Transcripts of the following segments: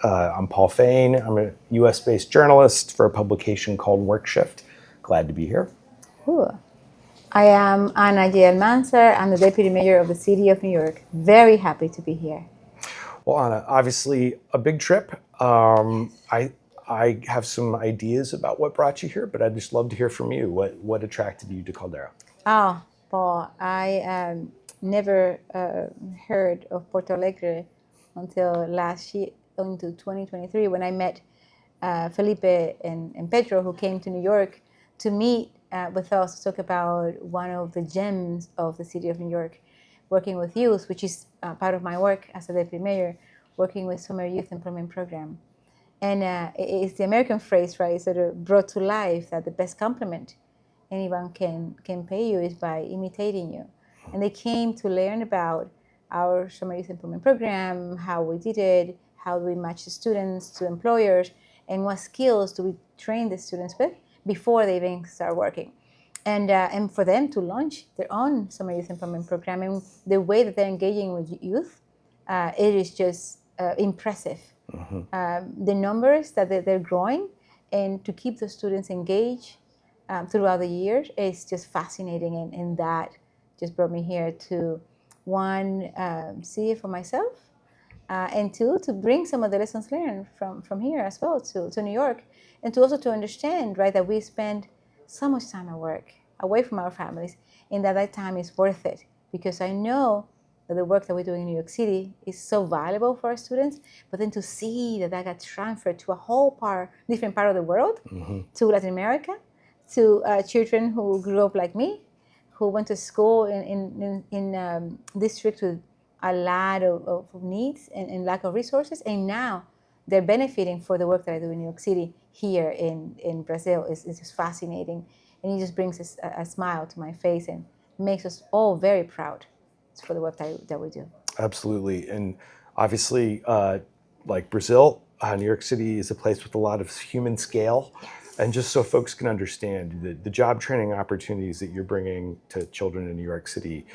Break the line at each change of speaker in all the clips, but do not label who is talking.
I'm Paul Fain. I'm a US-based journalist for a publication called WorkShift. Glad to be here.
Ooh. I am Ana J. Almanzar. I'm the Deputy Mayor of the City of New York. Very happy to be here.
Well, Ana, obviously a big trip. I have some ideas about what brought you here, but I'd just love to hear from you. What attracted you to Caldera?
Oh, Paul, I never heard of Porto Alegre until last year, into 2023, when I met Felipe and Pedro, who came to New York to meet with us to talk about one of the gems of the city of New York, working with youth, which is part of my work as a deputy mayor, working with Summer Youth Employment Program. And it's the American phrase, right, sort of brought to life that the best compliment anyone can pay you is by imitating you. And they came to learn about our Summer Youth Employment Program, how we did it, how do we match the students to employers, and what skills do we train the students with before they even start working. And for them to launch their own Summer Youth Employment Program, and the way that they're engaging with youth, it is just impressive. The numbers that they're growing, and to keep the students engaged throughout the years is just fascinating. And that just brought me here to, one, see it for myself, and two, to bring some of the lessons learned from here as well to New York, and to also to understand, right, that we spend so much time at work away from our families, and that time is worth it, because I know that the work that we're doing in New York City is so valuable for our students, but then to see that got transferred to a whole different part of the world, to Latin America, to children who grew up like me, who went to school in districts with a lot of needs and lack of resources, and now they're benefiting for the work that I do in New York City here in Brazil is just fascinating. And it just brings a smile to my face and makes us all very proud for the work that we do.
Absolutely. And obviously, like Brazil, New York City is a place with a lot of human scale.
Yes.
And just so folks can understand, the job training opportunities that you're bringing to children in New York City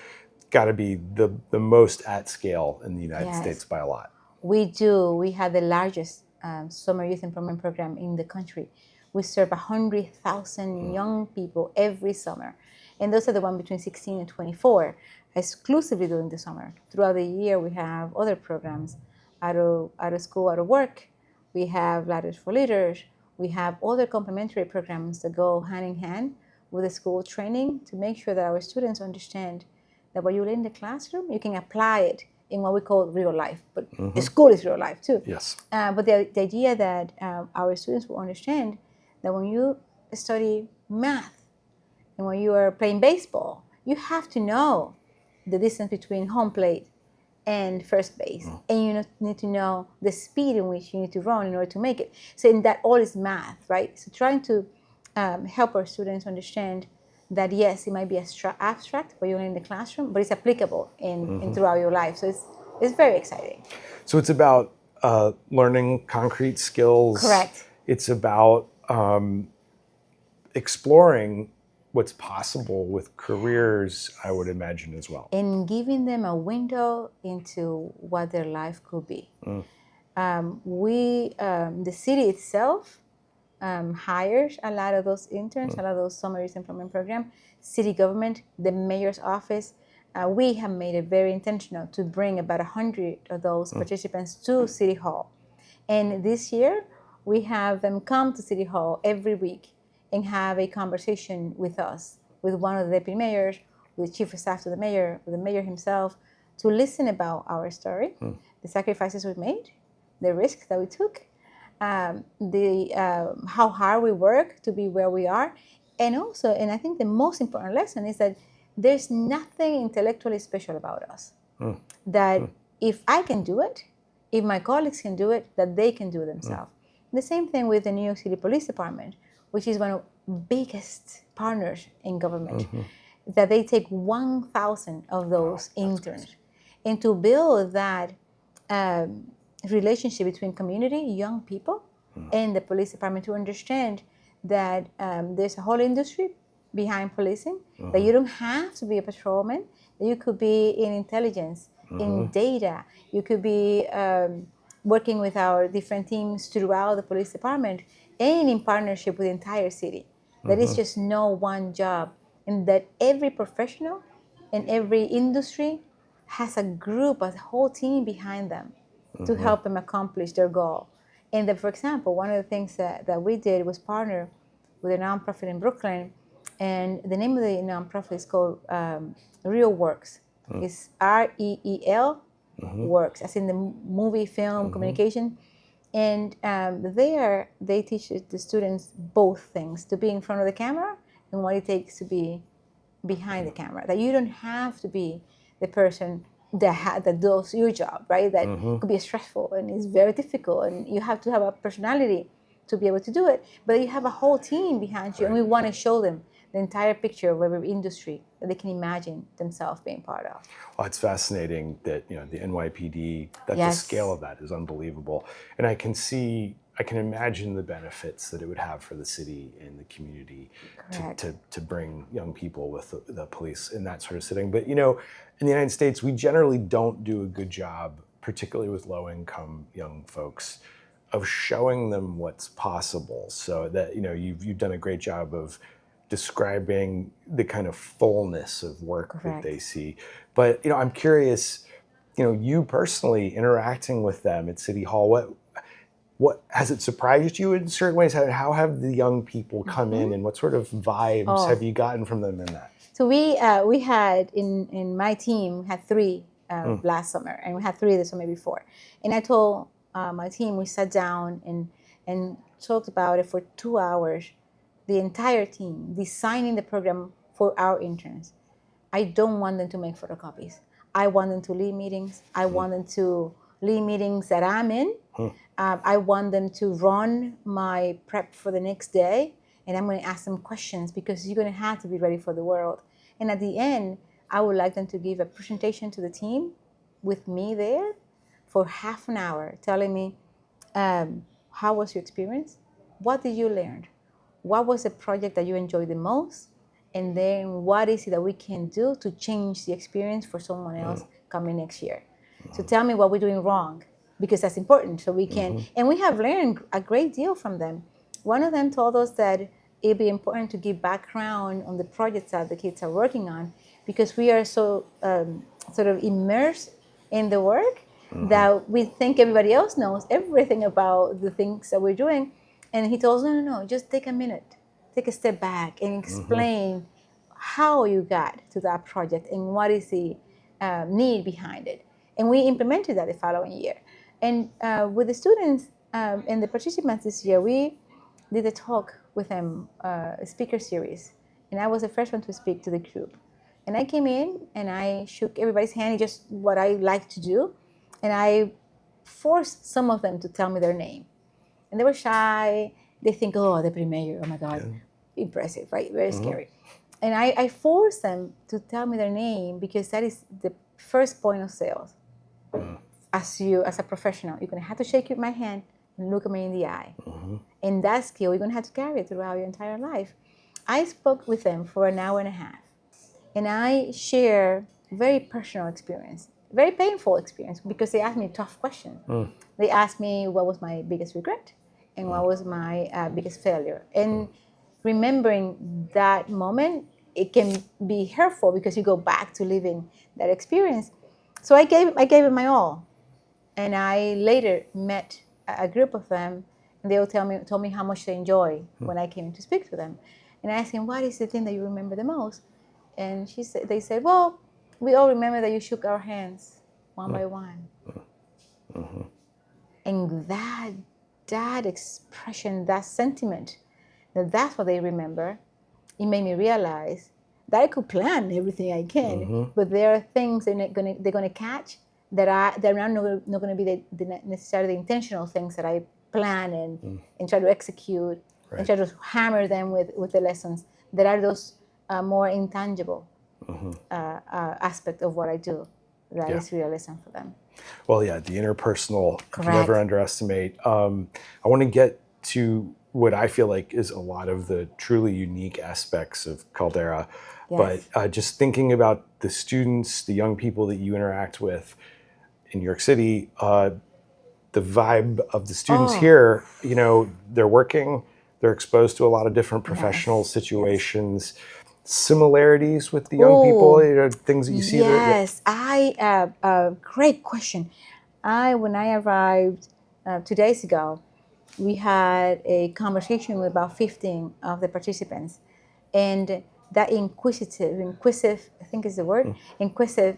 got to be the most at scale in the United States by a lot.
We do. We have the largest Summer Youth Employment Program in the country. We serve 100,000 young people every summer. And those are the ones between 16 and 24, exclusively during the summer. Throughout the year, we have other programs, out of school, out of work. We have Ladders for Leaders. We have other complementary programs that go hand in hand with the school training to make sure that our students understand that what you learn in the classroom, you can apply it in what we call real life. But the school is real life too.
Yes.
But the idea that our students will understand that when you study math and when you are playing baseball, you have to know the distance between home plate and first base. And you need to know the speed in which you need to run in order to make it. So in that all is math, right? So trying to help our students understand that, yes, it might be abstract what you learn in the classroom, but it's applicable in throughout your life. So it's very exciting.
So it's about learning concrete skills.
Correct.
It's about exploring what's possible with careers, I would imagine, as well.
And giving them a window into what their life could be. The city itself hires a lot of those interns, a lot of those Summer Youth Employment Program. City government, the mayor's office, we have made it very intentional to bring about 100 of those participants to City Hall. And this year, we have them come to City Hall every week and have a conversation with us, with one of the deputy mayors, with the chief of staff to the mayor, with the mayor himself, to listen about our story, the sacrifices we made, the risks that we took, how hard we work to be where we are. And also, and I think the most important lesson is that there's nothing intellectually special about us. That if I can do it, if my colleagues can do it, that they can do it themselves. The same thing with the New York City Police Department, which is one of the biggest partners in government, that they take 1,000 of those interns. And to build that relationship between community, young people, and the police department, to understand that there's a whole industry behind policing, that you don't have to be a patrolman, that you could be in intelligence, in data, you could be working with our different teams throughout the police department and in partnership with the entire city. That is just no one job, and that every professional in every industry has a group, a whole team behind them to help them accomplish their goal. And then, for example, one of the things that we did was partner with a nonprofit in Brooklyn, and the name of the nonprofit is called Real Works. It's REEL Works, as in the movie, film, communication. And there, they teach the students both things, to be in front of the camera and what it takes to be behind the camera. That you don't have to be the person that does your job, right? That could be stressful and it's very difficult, and you have to have a personality to be able to do it. But you have a whole team behind you, and we want to show them the entire picture of every industry that they can imagine themselves being part of.
Well, it's fascinating that the NYPD, that the
Yes.
scale of that is unbelievable, and I can imagine the benefits that it would have for the city and the community to bring young people with the police in that sort of setting. But in the United States, we generally don't do a good job, particularly with low-income young folks, of showing them what's possible. So that you've done a great job of describing the kind of fullness of work that they see. But I'm curious, you personally interacting with them at City Hall, what has it surprised you in certain ways? How have the young people come in, and what sort of vibes have you gotten from them in that?
So we had in my team had 3 last summer, and we had 3 the summer before. And I told my team, we sat down and talked about it for 2 hours, the entire team, designing the program for our interns. I don't want them to make photocopies. I want them to lead meetings. I want them to lead meetings that I'm in. I want them to run my prep for the next day, and I'm going to ask them questions, because you're going to have to be ready for the world. And at the end, I would like them to give a presentation to the team with me there for half an hour, telling me, how was your experience? What did you learn? What was the project that you enjoyed the most? And then what is it that we can do to change the experience for someone else coming next year? So tell me what we're doing wrong, because that's important. So we can, and we have learned a great deal from them. One of them told us that it'd be important to give background on the projects that the kids are working on, because we are so sort of immersed in the work that we think everybody else knows everything about the things that we're doing. And he told us, no, just take a minute, take a step back and explain how you got to that project and what is the need behind it. And we implemented that the following year. And with the students and the participants this year, we did a talk with them, a speaker series. And I was the first one to speak to the group. And I came in and I shook everybody's hand, just what I like to do. And I forced some of them to tell me their name. And they were shy. They think, oh, the premier, oh my God, impressive, right? Very scary. And I forced them to tell me their name, because that is the first point of sales. As a professional, you're gonna have to shake my hand and look at me in the eye. And that skill, you're gonna have to carry it throughout your entire life. I spoke with them for an hour and a half. And I share very personal experience, very painful experience, because they asked me tough questions. They asked me what was my biggest regret and what was my biggest failure. And remembering that moment, it can be hurtful, because you go back to living that experience. So I gave it my all. And I later met a group of them, and they all told me how much they enjoy when I came in to speak to them. And I asked him, what is the thing that you remember the most? And they said, well, we all remember that you shook our hands one by one. And that expression, that sentiment, that's what they remember. It made me realize that I could plan everything I can, but there are things they're gonna catch that are not going to be necessarily the intentional things that I plan and try to execute and try to hammer them with the lessons that are those more intangible aspect of what I do. That is really a lesson for them.
Well, yeah, the interpersonal, you can never underestimate. I want to get to what I feel like is a lot of the truly unique aspects of Caldera. Yes. But just thinking about the students, the young people that you interact with in New York City, the vibe of the students
Oh.
here, they're working, they're exposed to a lot of different professional
Yes.
situations, similarities with the young people,
Oh,
things that you see
yes. Great question. When I arrived 2 days ago, we had a conversation with about 15 of the participants, and that inquisitive, I think is the word, inquisitive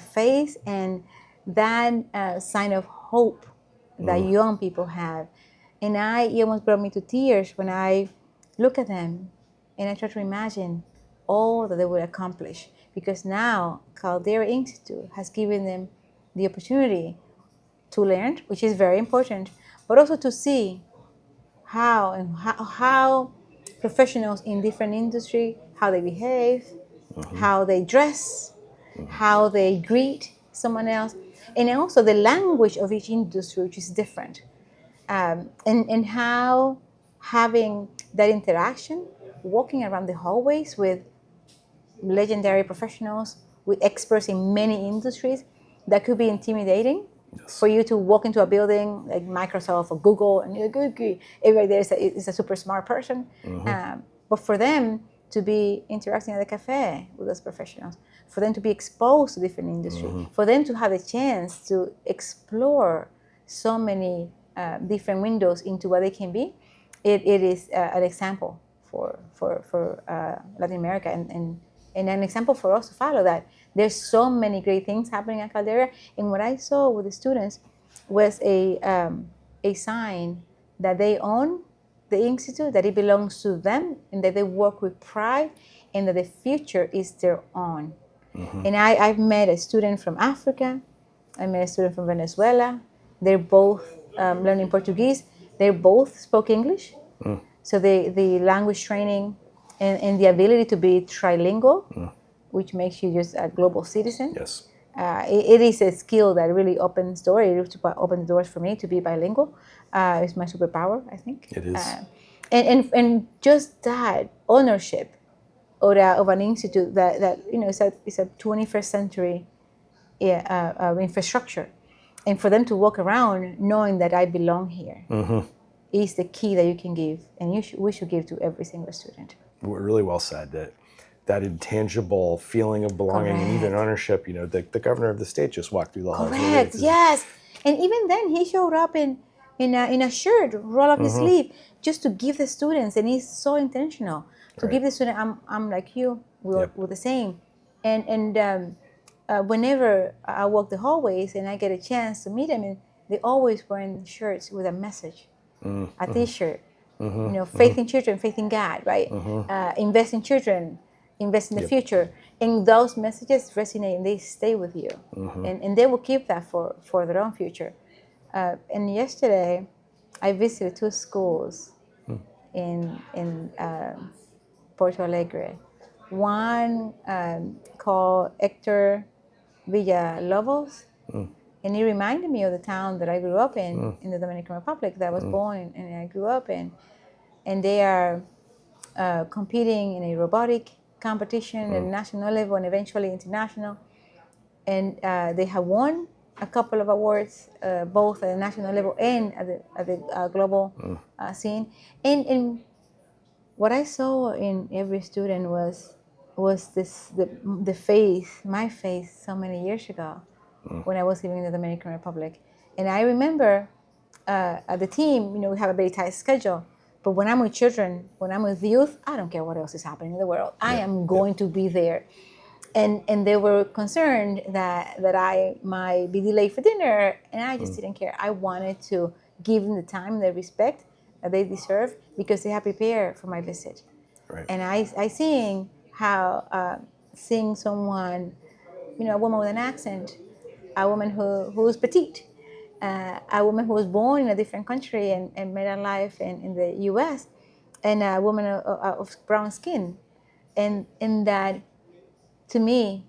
face, and that sign of hope that young people have. And it almost brought me to tears when I look at them and I try to imagine all that they would accomplish, because now Caldera Institute has given them the opportunity to learn, which is very important, but also to see how professionals in different industry, how they behave, how they dress, how they greet someone else, and also the language of each industry, which is different, and how having that interaction, walking around the hallways with legendary professionals, with experts in many industries, that could be intimidating.
Yes.
For you to walk into a building like Microsoft or Google and you're like, okay, everybody there is a super smart person. But for them to be interacting at a cafe with those professionals, for them to be exposed to different industries, for them to have a chance to explore so many different windows into what they can be, it is an example for Latin America, and an example for us to follow, that there's so many great things happening at Caldera. And what I saw with the students was a sign that they own the institute, that it belongs to them, and that they work with pride, and that the future is their own. And I've met a student from Africa, I met a student from Venezuela. They're both learning Portuguese. They both spoke English. So the language training and the ability to be trilingual, which makes you just a global citizen.
Yes.
It is a skill that really opens doors. It opened doors for me to be bilingual. It's my superpower, I think.
It is.
And just that ownership of an institute that it's a 21st century infrastructure, and for them to walk around knowing that I belong here is the key that you can give, and we should give to every single student.
Really well said. That intangible feeling of belonging and even ownership. The governor of the state just walked through the halls.
Correct. Yes. And even then, he showed up in a shirt, roll up his sleeve, just to give the students, and he's so intentional to give the student. I'm like you. We're the same. And whenever I walk the hallways and I get a chance to meet them, and they always wearing shirts with a message, a T-shirt. Faith in children, faith in God, right? Invest in children, invest in the future. And those messages resonate and they stay with you. And they will keep that for their own future. And yesterday, I visited 2 schools in Porto Alegre. One called Hector Villalobos, and it reminded me of the town that I grew up in the Dominican Republic, that I was born in and I grew up in. And they are competing in a robotic competition at national level and eventually international. And they have won a couple of awards, both at the national level and at the global scene. And what I saw in every student was the faith, my faith, so many years ago when I was living in the Dominican Republic. And I remember at the team, we have a very tight schedule. But when I'm with children, when I'm with youth, I don't care what else is happening in the world. I am going to be there. And they were concerned that I might be delayed for dinner, and I just didn't care. I wanted to give them the time and the respect that they deserve, because they have prepared for my visit.
Right.
And I seeing how seeing someone, a woman with an accent, a woman who's petite, a woman who was born in a different country and made her life in the U.S., and a woman of brown skin, and that, to me,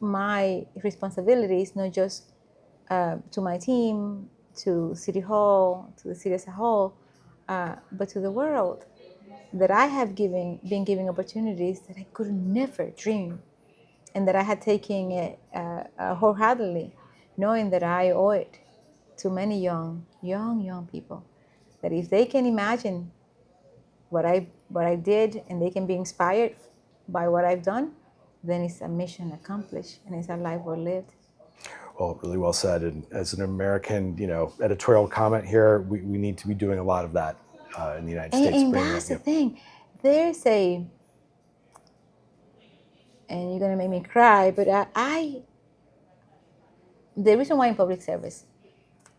my responsibility is not just to my team, to City Hall, to the city as a whole, but to the world, that I have been giving opportunities that I could never dream, and that I had taken it wholeheartedly, knowing that I owe it to many young people that if they can imagine what I did and they can be inspired by what I've done, then it's a mission accomplished and it's a life well lived.
Well, really well said. And as an American, editorial comment here, we need to be doing a lot of that in the United States.
And that's the thing. There's and you're gonna make me cry, but the reason why I'm in public service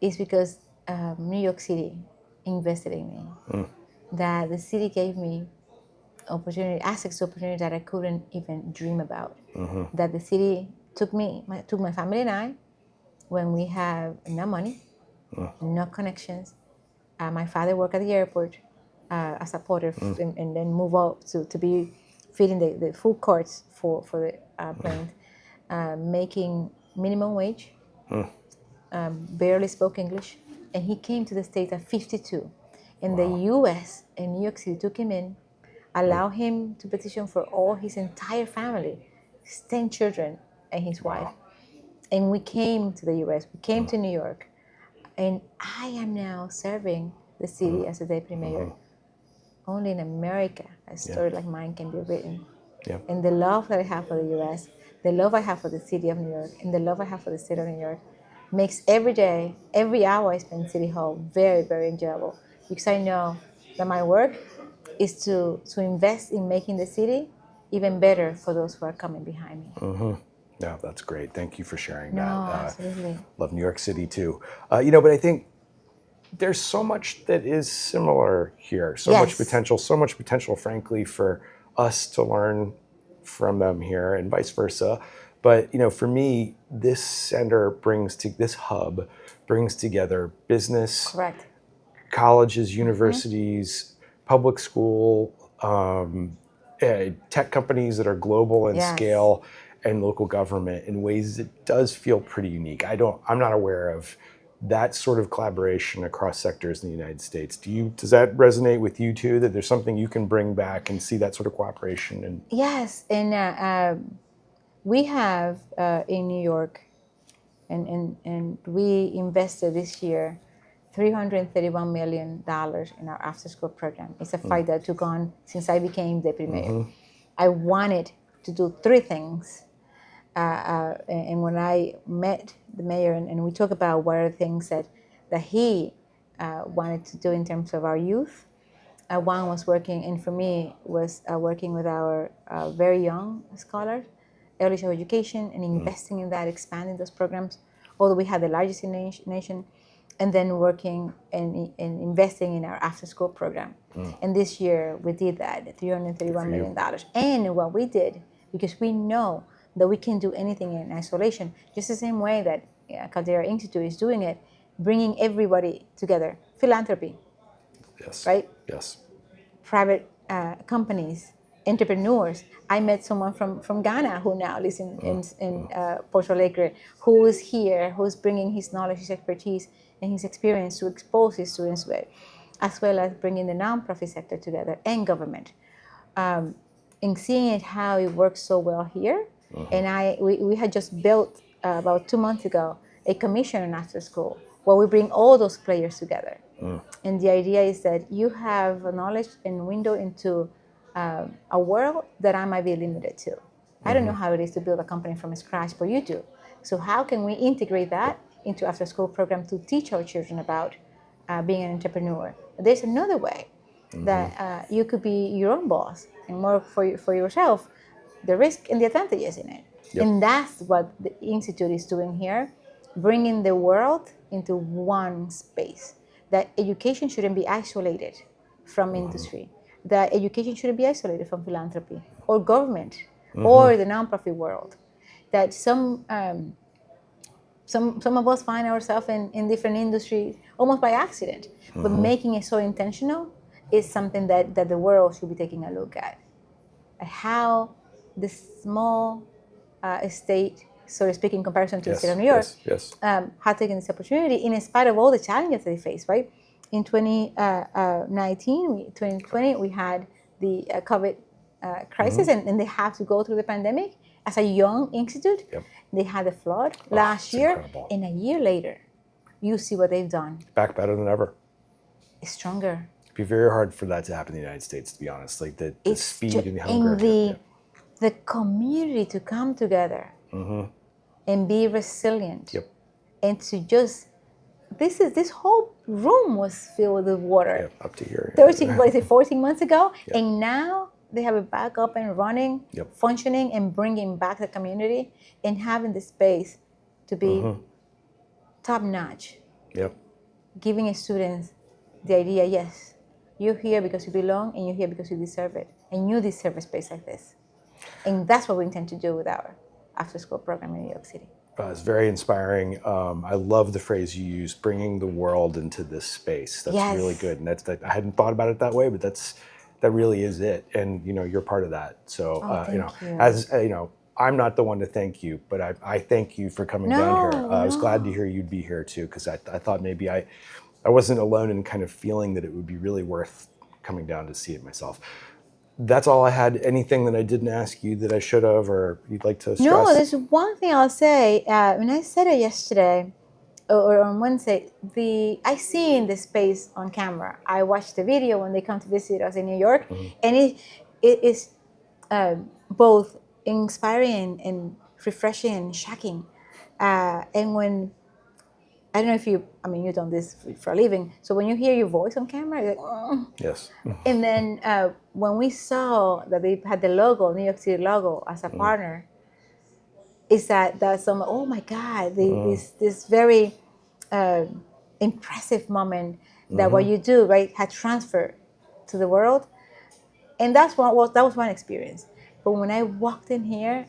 is because New York City invested in me. That the city gave me access to opportunity that I couldn't even dream about. That the city took my family and I when we have no money, no connections. My father worked at the airport as a porter and then moved out to be feeding the food courts for the planes, making minimum wage, barely spoke English, and he came to the States at 52. And the U.S. and New York City took him in, allowed him to petition for all his entire family, his 10 children and his wife. And we came to the U.S., we came to New York, and I am now serving the city as a deputy mayor. Only in America a story like mine can be written. And the love that I have for the U.S., the love I have for the city of New York, and the love I have for the state of New York makes every day, every hour I spend in City Hall very, very enjoyable. Because I know that my work is to invest in making the city even better for those who are coming behind me.
Yeah, that's great. Thank you for sharing
No,
that.
absolutely.
Love New York City too. But I think there's so much that is similar here. So much potential, frankly, for us to learn from them here and vice versa. But, for me, this hub brings together business,
Correct.
colleges, universities, public school, tech companies that are global in scale, and local government in ways that does feel pretty unique. I'm not aware of that sort of collaboration across sectors in the United States. Does that resonate with you too, that there's something you can bring back and see that sort of cooperation? And
Yes, and we have in New York, and we invested this year $331 million in our after-school program. It's a fight that took on since I became deputy mayor. I wanted to do three things. And when I met the mayor and we talked about what are the things that he wanted to do in terms of our youth, one was working, and for me, was working with our very young scholars, early childhood education, and investing in that, expanding those programs, although we had the largest in the nation, and then working and investing in our after-school program. And this year, we did that, $331 million. And what we did, because we know that we can do anything in isolation, just the same way that Caldera Institute is doing it, bringing everybody together. Philanthropy, right?
Yes.
Private companies, entrepreneurs. I met someone from Ghana who now lives in Porto Alegre, who is here, who's bringing his knowledge, his expertise, and his experience to expose his students with, as well as bringing the nonprofit sector together and government. And seeing how it works so well here. And we had just built about 2 months ago a commission on after school where we bring all those players together. And the idea is that you have a knowledge and window into a world that I might be limited to. I don't know how it is to build a company from scratch, but you do. So how can we integrate that into after school program to teach our children about being an entrepreneur? There's another way that you could be your own boss and work for yourself, the risk and the advantages in it. And that's what the Institute is doing here, bringing the world into one space. That education shouldn't be isolated from industry. That education shouldn't be isolated from philanthropy or government or the nonprofit world. That some of us find ourselves in different industries almost by accident, but making it so intentional is something that the world should be taking a look at. How the small state, so to speak, in comparison to the state of New York, had taken this opportunity in spite of all the challenges they face, right? In 2020, we had the COVID crisis, and they have to go through the pandemic. As a young institute, they had the flood last year,
incredible.
and a year later, you see what they've done.
Back better than ever.
It's stronger.
It'd be very hard for that to happen in the United States, to be honest. Like the
It's
speed
ju-
and the hunger.
and the community to come together and be resilient.
Yep.
And to just this whole room was filled with water.
Yeah, up to here.
14 months ago, and now they have it back up and running, functioning, and bringing back the community and having the space to be top notch.
Yep.
Giving students the idea, yes, you're here because you belong, and you're here because you deserve it, and you deserve a space like this. And that's what we intend to do with our after-school program in New York City.
It's very inspiring. I love the phrase you use, bringing the world into this space. That's really good, and I hadn't thought about it that way, but that really is it. And you're part of that. So I'm not the one to thank you, but I thank you for coming down here. I was glad to hear you'd be here too, because I thought maybe I wasn't alone in kind of feeling that it would be really worth coming down to see it myself. That's all I had. Anything that I didn't ask you that I should have, or you'd like to stress?
No, there's one thing I'll say. When I said it yesterday, or on Wednesday, I see in the space on camera. I watched the video when they come to visit us in New York, and it is both inspiring and refreshing and shocking. And when I don't know if you've done this for a living. So when you hear your voice on camera, you're like, oh.
Yes.
And then when we saw that they had the logo, New York City logo, as a partner, is that's some, oh my God, this very impressive moment that what you do, right, had transferred to the world. And that was one experience. But when I walked in here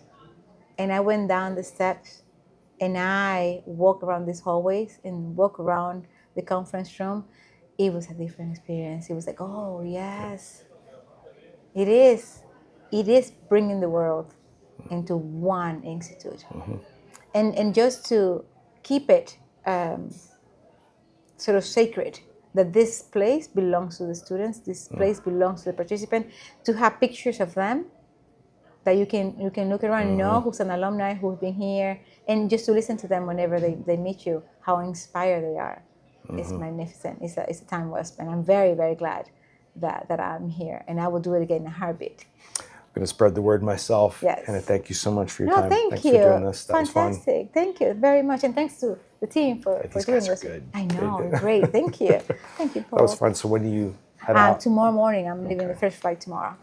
and I went down the steps, and I walk around these hallways and walk around the conference room, it was a different experience. It was like, oh, yes, it is. It is bringing the world into one institute. And just to keep it sort of sacred, that this place belongs to the students, this place belongs to the participant, to have pictures of them that you can look around and know who's an alumni, who's been here, and just to listen to them whenever they meet you, how inspired they are. It's magnificent. It's a time well spent. I'm very, very glad that I'm here, and I will do it again in a heartbeat.
I'm going to spread the word myself.
Yes.
And I thank you so much for your time.
Thanks
for doing this. That
Fantastic.
was fun.
Thank you very much, and thanks to the team for doing
These guys
this.
are good.
I know, great. Thank you. Thank you, Paul.
That was fun. So when do you head out?
Tomorrow morning. I'm leaving the first flight tomorrow.